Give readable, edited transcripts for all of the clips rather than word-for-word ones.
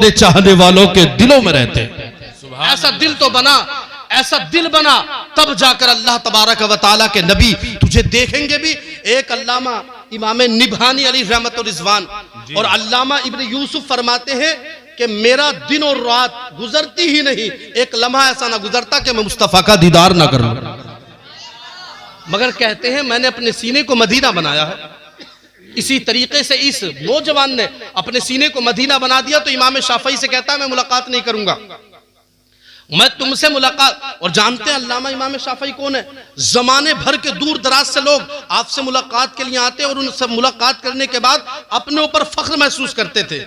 अपने चाहने वालों के दिलों में रहते हैं। ऐसा दिल तो बना, ऐसा दिल बना, तब जाकर अल्लाह तबारक व तआला के नबी तुझे देखेंगे भी। एक अल्लामा इमाम निभानी अली रहमतुर रिजवान और अल्लामा इब्न यूसुफ फरमाते हैं कि मेरा दिन और रात गुजरती ही नहीं, एक लम्हा ऐसा ना गुजरता कि मैं मुस्तफा का दीदार ना करूं। मगर कहते हैं मैंने अपने सीने को मदीना बनाया है। इसी तरीके से इस नौजवान ने अपने सीने को मदीना बना दिया। तो इमाम शाफई से कहता है मैं मुलाकात नहीं करूंगा, मैं तुमसे मुलाकात। और जानते हैं अल्लामा इमाम शाफई कौन है? जमाने भर के दूर दराज से लोग आपसे मुलाकात के लिए आते और उनसे मुलाकात करने के बाद अपने ऊपर फख्र महसूस करते थे।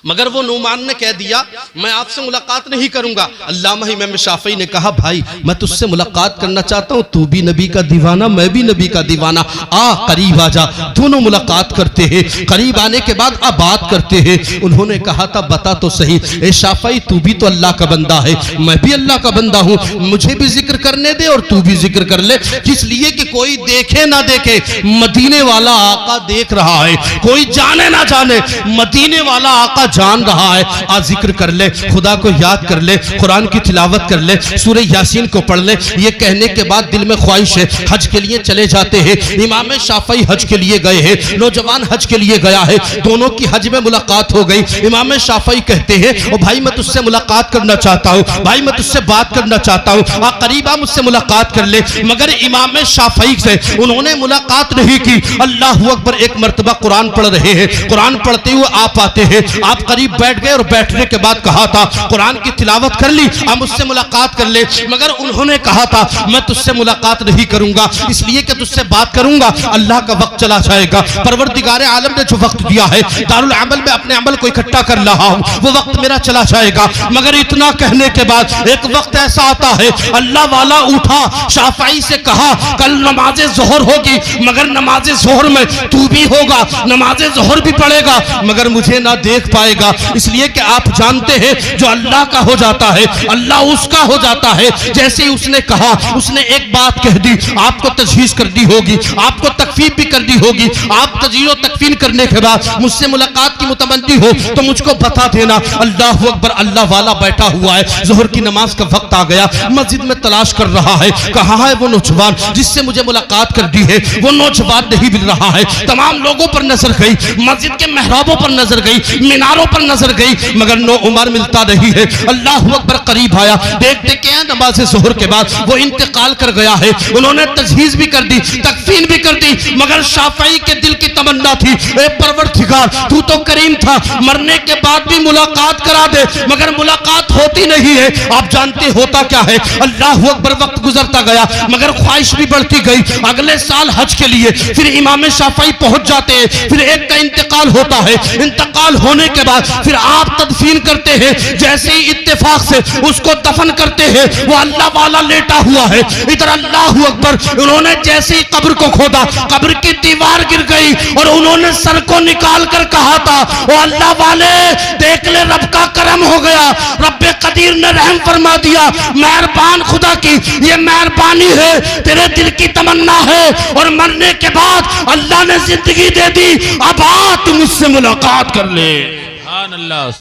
मगर वो नुमान ने कह दिया मैं आपसे मुलाकात नहीं करूंगा। अल्लामा इमाम शाफई ने कहा भाई मैं तुझसे मुलाकात करना चाहता हूं, तू भी नबी का दीवाना, मैं भी नबी का दीवाना, आ करीब आ जा, दोनों मुलाकात करते हैं। करीब आने के बाद अब बात करते हैं। उन्होंने कहा था बता तो सही ए शाफई, तू भी तो अल्लाह का बंदा है, मैं भी अल्लाह का बंदा हूं, मुझे भी जिक्र करने दे और तू भी जिक्र कर ले। इसलिए कि कोई देखे ना देखे, मदीने वाला आका देख रहा है, कोई जाने ना जाने, मदीने वाला आका जान रहा है। आज जिक्र कर ले, खुदा को याद कर ले, कुरान की तिलावत कर ले, सूरह यासीन को पढ़ ले। ये कहने के बाद दिल में ख्वाहिश है हज के लिए चले जाते हैं। इमाम शाफई हज के लिए गए हैं, नौजवान हज के लिए गया है, दोनों की हज में मुलाकात हो गई। इमाम शाफई कहते हैं ओ भाई मैं तुझसे मुलाकात करना चाहता हूँ, भाई मैं तुझसे बात करना चाहता हूँ, आ करीबा मुझसे मुलाकात कर ले। मगर इमाम शाफई से उन्होंने मुलाकात नहीं की। अल्लाह अकबर, एक मर्तबा कुरान पढ़ रहे हैं, कुरान पढ़ते हुए आप आते हैं, आप करीब बैठ गए और बैठने के बाद कहा था कुरान की तिलावत कर ली, अब मुझसे मुलाकात कर ले। मगर उन्होंने कहा था मैं तुझसे मुलाकात नहीं करूंगा, इसलिए कि तुझसे बात करूंगा अल्लाह का वक्त चला जाएगा। परवरदिगार आलम ने जो वक्त दिया है दारुल अमल में अपने अमल को इकट्ठा कर रहा हूं, वो वक्त मेरा चला जाएगा। मगर इतना कहने के बाद एक वक्त ऐसा आता है अल्लाह वाला उठा, शाफई से कहा कल नमाज जोहर होगी, मगर नमाज जोहर में तू भी होगा, नमाज जोहर भी पढ़ेगा, मगर मुझे ना देख पाएगा। इसलिए कि आप जानते हैं जो अल्लाह का हो जाता है अल्लाह उसका हो जाता है। जैसे ही उसने कहा, उसने एक बात कह दी, आपको तजहीज कर दी होगी, आपको तकफीन भी कर दी होगी। आप तजहीज और तकफीन करने के बाद मुझसे मुलाकात की मुतमन्नी हो तो मुझको बता देना। अल्लाह अकबर, अल्लाह वाला बैठा हुआ है, जोहर की नमाज का वक्त आ गया, मस्जिद में तलाश कर रहा है कहाँ है वो नौजवान जिससे मुझे मुलाकात कर दी है। वो नौजवान नहीं मिल रहा है। तमाम लोगों पर नजर गई, मस्जिद के मेहराबों पर नजर गई, मीनारों पर नजर गई, मगर नो उमर मिलता नहीं है। अल्लाह अकबर, करीब आया, देखते क्या नमाज जोहर के बाद वो इंतकाल कर गया है। उन्होंने तजहीज भी कर दी, तकफीन भी कर दी, मगर शाफई के दिल की तमन्ना थी ए परवरदिगार तू तो करीम था, मरने के बाद भी मुलाकात करा दे, मगर मुलाकात होती नहीं है। आप जानते होता क्या है, अल्लाह अकबर, वक्त गुजरता गया मगर ख्वाहिश भी बढ़ती गई। अगले साल हज के लिए फिर इमाम शाफई पहुंच जाते हैं, फिर एक का इंतकाल होता है, इंतकाल होने के बाद फिर आप तदफीन करते हैं। जैसे ही इत्तेफाक से उसको दफन करते हैं वो अल्लाह वाला लेटा हुआ है, इधर अल्लाह अकबर, उन्होंने जैसे ही कब्र को खोदा कब्र की दीवार गिर गई और उन्होंने सर को निकाल कर कहा था वो अल्लाह वाले देख ले रब का करम हो गया, रब्बे कदीर ने रहम फरमा दिया। मेहरबान खुदा की ये मेहरबानी है, तेरे दिल की तमन्ना है और मरने के बाद अल्लाह ने जिंदगी दे दी, अब आ तुम मुझसे मुलाकात कर ले। सुभान अल्लाह।